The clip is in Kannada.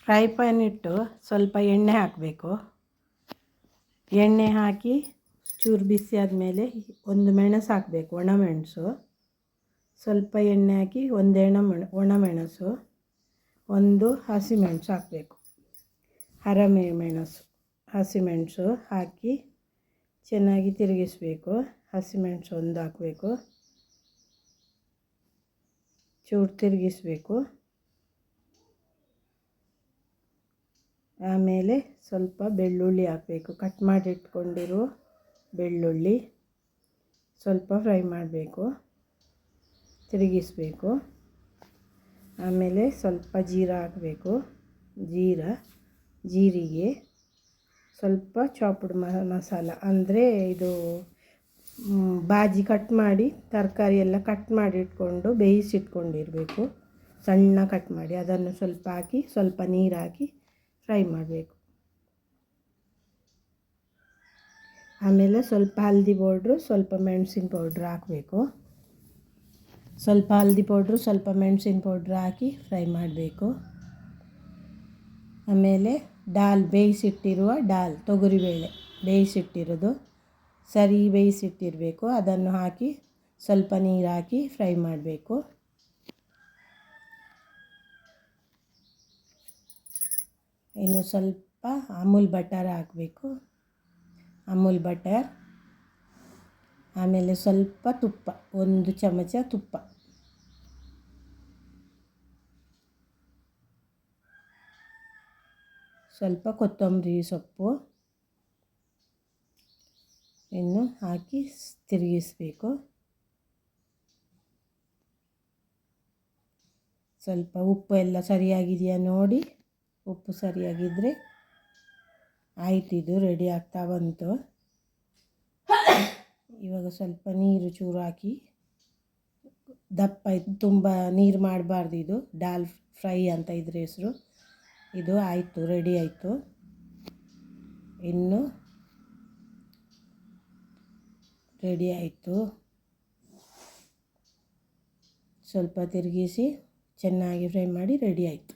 ಫ್ರೈ ಪ್ಯಾನ್ ಇಟ್ಟು ಸ್ವಲ್ಪ ಎಣ್ಣೆ ಹಾಕಬೇಕು. ಎಣ್ಣೆ ಹಾಕಿ ಚೂರು ಬಿಸಿ ಆದಮೇಲೆ ಒಂದು ಮೆಣಸು ಹಾಕಬೇಕು, ಒಣಮೆಣಸು. ಸ್ವಲ್ಪ ಎಣ್ಣೆ ಹಾಕಿ ಒಂದು ಒಣಮೆಣಸು, ಒಂದು ಹಸಿಮೆಣಸು ಹಾಕಬೇಕು. ಮೆಣಸು ಹಸಿಮೆಣಸು ಹಾಕಿ ಚೆನ್ನಾಗಿ ತಿರುಗಿಸಬೇಕು. ಹಸಿಮೆಣಸು ಒಂದು ಹಾಕಬೇಕು, ಚೂರು ತಿರುಗಿಸಬೇಕು. ಆಮೇಲೆ ಸ್ವಲ್ಪ ಬೆಳ್ಳುಳ್ಳಿ ಹಾಕಬೇಕು, ಕಟ್ ಮಾಡಿ ಇಟ್ಕೊಂಡಿರೋ ಬೆಳ್ಳುಳ್ಳಿ ಸ್ವಲ್ಪ ಫ್ರೈ ಮಾಡಬೇಕು, ತಿರುಗಿಸಬೇಕು. ಆಮೇಲೆ ಸ್ವಲ್ಪ ಜೀರಾ ಹಾಕಬೇಕು. ಜೀರಿಗೆ ಸ್ವಲ್ಪ ಚಾಪ್ಡ್ ಮಸಾಲ, ಅಂದರೆ ಇದು ಬಾಜಿ ಕಟ್ ಮಾಡಿ ತರಕಾರಿ ಎಲ್ಲ ಕಟ್ ಮಾಡಿ ಇಟ್ಕೊಂಡು ಬೇಯಿಸಿಟ್ಕೊಂಡಿರಬೇಕು, ಸಣ್ಣ ಕಟ್ ಮಾಡಿ ಅದನ್ನು ಸ್ವಲ್ಪ ಹಾಕಿ ಸ್ವಲ್ಪ ನೀರು ಹಾಕಿ ಫ್ರೈ ಮಾಡಬೇಕು. ಆಮೇಲೆ ಸ್ವಲ್ಪ ಹಲ್ದಿ ಪೌಡ್ರು, ಸ್ವಲ್ಪ ಮೆಣಸಿನ ಪೌಡ್ರ್ ಹಾಕಬೇಕು. ಸ್ವಲ್ಪ ಹಲ್ದಿ ಪೌಡ್ರು, ಸ್ವಲ್ಪ ಮೆಣಸಿನ ಪೌಡ್ರ್ ಹಾಕಿ ಫ್ರೈ ಮಾಡಬೇಕು. ಆಮೇಲೆ ಬೇಯಿಸಿಟ್ಟಿರುವ ತೊಗರಿಬೇಳೆ ಬೇಯಿಸಿಟ್ಟಿರೋದು ಸರಿ ಬೇಯಿಸಿಟ್ಟಿರಬೇಕು, ಅದನ್ನು ಹಾಕಿ ಸ್ವಲ್ಪ ನೀರು ಹಾಕಿ ಫ್ರೈ ಮಾಡಬೇಕು. ಇನ್ನು ಸ್ವಲ್ಪ ಅಮೂಲ್ ಬಟರ್ ಹಾಕಬೇಕು, ಅಮೂಲ್ ಬಟರ್. ಆಮೇಲೆ ಸ್ವಲ್ಪ ತುಪ್ಪ, ಒಂದು ಚಮಚ ತುಪ್ಪ. ಸ್ವಲ್ಪ ಕೊತ್ತಂಬರಿ ಸೊಪ್ಪು ಇನ್ನು ಹಾಕಿ ತಿರುಗಿಸಬೇಕು. ಸ್ವಲ್ಪ ಉಪ್ಪು ಎಲ್ಲ ಸರಿಯಾಗಿದೆಯಾ ನೋಡಿ, ಉಪ್ಪು ಸರಿಯಾಗಿದ್ದರೆ ಆಯ್ತು, ಇದು ರೆಡಿ ಆಗ್ತಾ ಬಂತು. ಇವಾಗ ಸ್ವಲ್ಪ ನೀರು ಚೂರು ಹಾಕಿ, ದಪ್ಪ ತುಂಬ ನೀರು ಮಾಡಬಾರ್ದು, ಇದು ದಾಲ್ ಫ್ರೈ ಅಂತ ಇದ್ರ ಹೆಸರು. ಇದು ಆಯಿತು, ರೆಡಿ ಆಯಿತು. ಇನ್ನು ರೆಡಿ ಆಯಿತು. ಸ್ವಲ್ಪ ತಿರುಗಿಸಿ ಚೆನ್ನಾಗಿ ಫ್ರೈ ಮಾಡಿ ರೆಡಿ ಆಯಿತು.